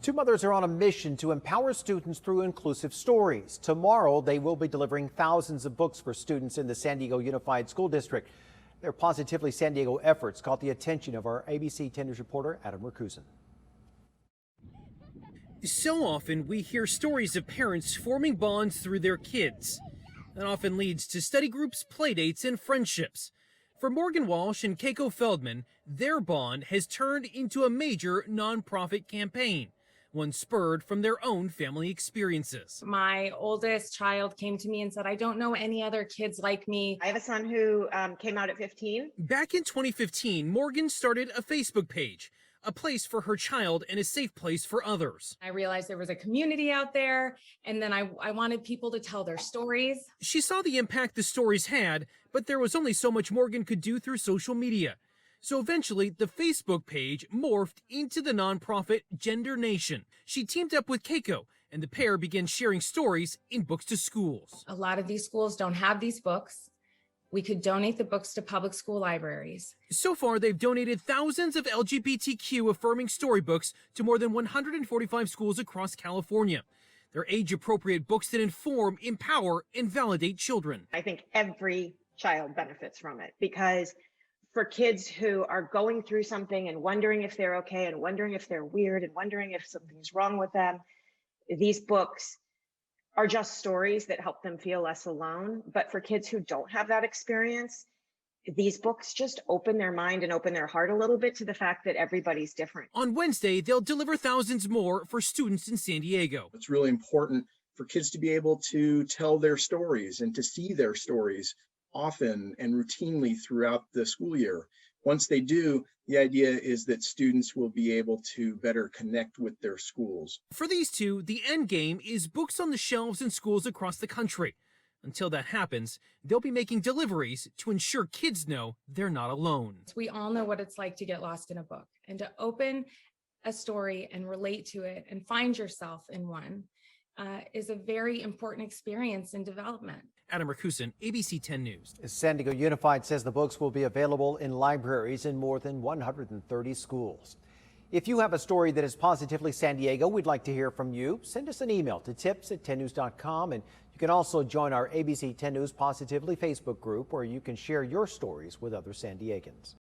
Two mothers are on a mission to empower students through inclusive stories. Tomorrow, they will be delivering thousands of books for students in the San Diego Unified School District. Their Positively San Diego efforts caught the attention of our ABC 10 News reporter, Adam Rakusin. So often, we hear stories of parents forming bonds through their kids. That often leads to study groups, playdates, and friendships. For Morgan Walsh and Keiko Feldman, their bond has turned into a major nonprofit campaign, one spurred from their own family experiences. My oldest child came to me and said, I don't know any other kids like me. I have a son who came out at 15. Back in 2015, Morgan started a Facebook page, a place for her child and a safe place for others. I realized there was a community out there, and then I wanted people to tell their stories. She saw the impact the stories had, but there was only so much Morgan could do through social media. So eventually, the Facebook page morphed into the nonprofit Gender Nation. She teamed up with Keiko, and the pair began sharing stories in books to schools. A lot of these schools don't have these books. We could donate the books to public school libraries. So far, they've donated thousands of LGBTQ affirming storybooks to more than 145 schools across California. They're age-appropriate books that inform, empower, and validate children. I think every child benefits from it, because for kids who are going through something and wondering if they're okay and wondering if they're weird and wondering if something's wrong with them, these books are just stories that help them feel less alone. But for kids who don't have that experience, these books just open their mind and open their heart a little bit to the fact that everybody's different. On Wednesday, they'll deliver thousands more for students in San Diego. It's really important for kids to be able to tell their stories and to see their stories often and routinely throughout the school year. Once they do, the idea is that students will be able to better connect with their schools. For these two, the end game is books on the shelves in schools across the country. Until that happens, they'll be making deliveries to ensure kids know they're not alone. We all know what it's like to get lost in a book, and to open a story and relate to it and find yourself in one is a very important experience in development. Adam Rakusin, ABC 10 News. San Diego Unified says the books will be available in libraries in more than 130 schools. If you have a story that is positively San Diego, we'd like to hear from you. Send us an email to tips@10news.com, and you can also join our ABC 10 News Positively Facebook group, where you can share your stories with other San Diegans.